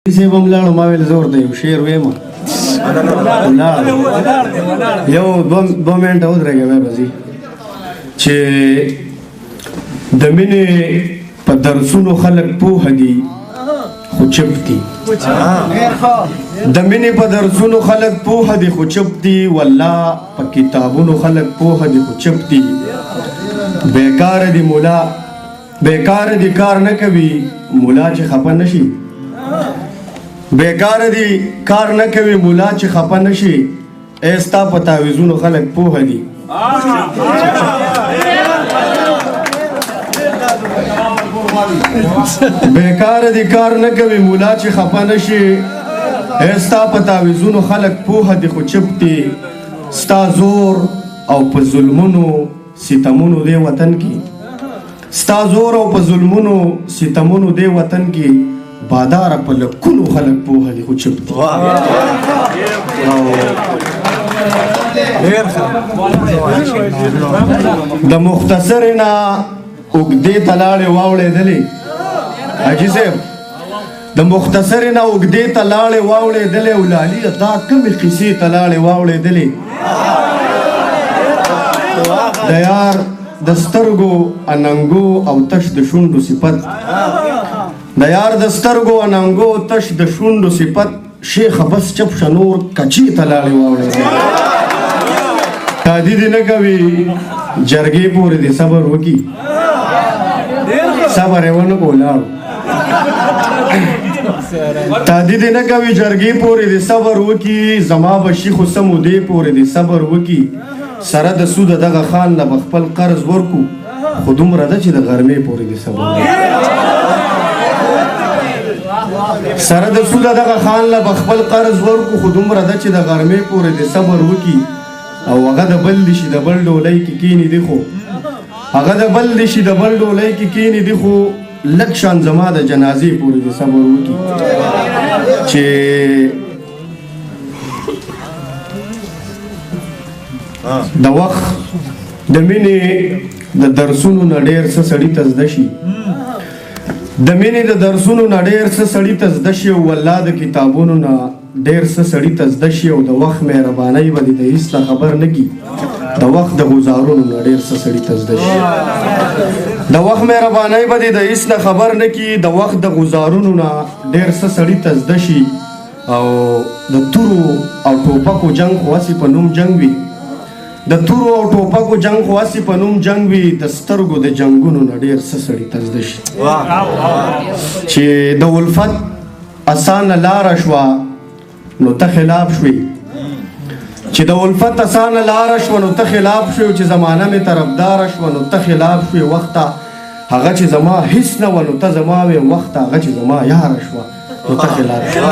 صاحب هم لاړو ما ویل زور دی یو شعر ویم یو دوه منټه ودرېږه بیا به ځي چې د مینې په درسونو خلک پوهه دي خو چپ دي د مینې په درسونو خلک پوهه دي خو چپ دي والله په کتابونو خلک پوهه دي خو چپ دي بیکاره دي مولا بیکاره دي کار نه کوي مولا چې خفه نشي بیکار دی کار نه کوي مولا چې خفه نشي ای ستا په تعویذونو خلک پوهه دي بیکار دی کار نه کوي مولا چې خفه نشي ای ستا په تعویذونو خلک پوهه دي خو چپ دي ستا زور او په ظلمونو ستمونو دی وطن کې ستا زور او په ظلمونو ستمونو دی وطن کې بادار په لکونو خلک پوهه دي خو چپ دي د مختصر نه اوږدې ته لاړې واوړېدلې حاجي صاحب د مختصر نه اوږدې ته لاړې واوړېدلې او لالي دا کومې قیسې ته لاړې واوړېدلې د یار د سترګو اننګو او تش د شونډو صفت د یار د سترګو اننګو تش د شونډو صفت شیخه بس چپ شه نور کچې ته لاړې واوړېدې شادي دې نه کوي جرګې پورې دې صبر وکړي صبر یې ونه کړو لاړو شادي دې نه کوي جرګې پورې دې صبر وکړي زما به شي خو څه مودې پورې دې صبر وکړي سره د سوده دغه خان نه به خپل قرض ورکو خو دومره ده چې د غرمې پورې دې صبر وکړي سره د سوده دغه خان له به خپل قرض ورکو خو دومره ده چې د غرمې پورې دې صبر وکړي او هغه د بل دي شي د بل ډولۍ کې کینې دي خو هغه د بل دي شي د بل ډولۍ کې کینې دي خو لږ شان زما د جنازې پورې دې صبر وکړي چې د وخت د مینې د درسونو نه ډېر څه سړي ته زده شي د مینې د درسونو نه ډېر څه سړي ته زده شي او والله د کتابونو نه ډېر څه سړي ته زده شي او د وخت مهربانۍ به دې د هېڅ نه خبر نه کي د وخت د ګزارونو نه ډېر څه سړي ته زده شي د وخت مهربانۍ به دې د هېڅ نه خبر نه کي د وخت د ګزارونو نه ډېر څه سړي ته زده شي او د تورو او ټوپکو جنګ خو هسې په نوم جنګ وي د تورو او ټوپکو جنګ خو هسې په نوم جنګ وي د سترګو د جنګونو نه ډېر څه سړي ته زده شي چې د الفت اسانه لاره شوه نو ته خلاف شوې چې د الفت اسانه لاره شوه نو ته خلاف شوې او چې زمانه مې طرفداره شوه نو ته خلاف شوې وخته هغه چې زما هیڅ نه وه نو ته زما وې وخته هغه چې زما یاره شوه نو ته خلاف شوې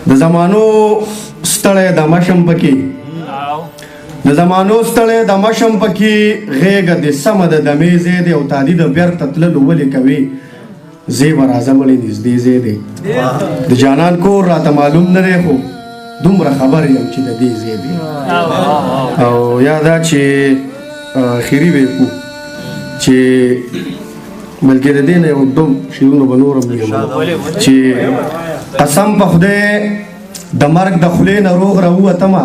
د زمانو ستړی د مشم پکې د زمانو ستړی د مشم پکې غېږه د سمه د دمې ځای دی او تادي د بیرته تللو ولې کوې زی به راځه مړې نږدې ځای دی د جانان کور راته معلوم نه دی خو دومره خبر یم چې د دې ځای دی او یا دا چې اخري به کړو چې بلکې د دې نه یو دوم شعرونه به نور هم لیکم چې قسم په خدای د مرګ د خولې نه روغ راووتمه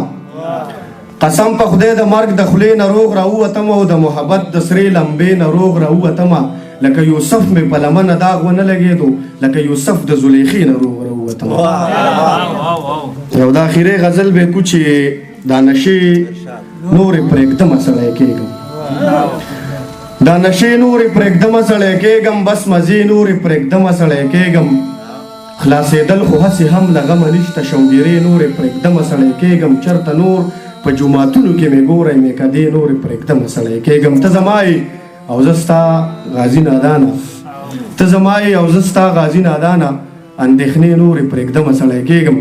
قسم په خدای د مرګ د خولې نه روغ راووتمه او د محبت د سرې لمبې نه روغ راووتمه لکه یوسف مې په لمنه داغ ونه لګېدو لکه یوسف د زلیخې نه روغ راووتمه یو د اخرې غزل به کو چې دا نشې نورې پرېږدمه سړی کېږم دا نشې نورې پرېږدمه سړی کېږم بس مزې نورې پرېږدمه سړی کېږم خلاصېدل خو هسې هم له غمه نشته شوګیرې نورې پرېږدمه سړی کېږم چېرته نور په جوماتونو کې مې ګورئ مې کدې نورې پرېږدمه سړی کېږم ته زما یې او زه ستا غازي نادانه ته زما یې او زه ستا غازي نادانه اندېښنې نورې پرېږدمه سړی کېږم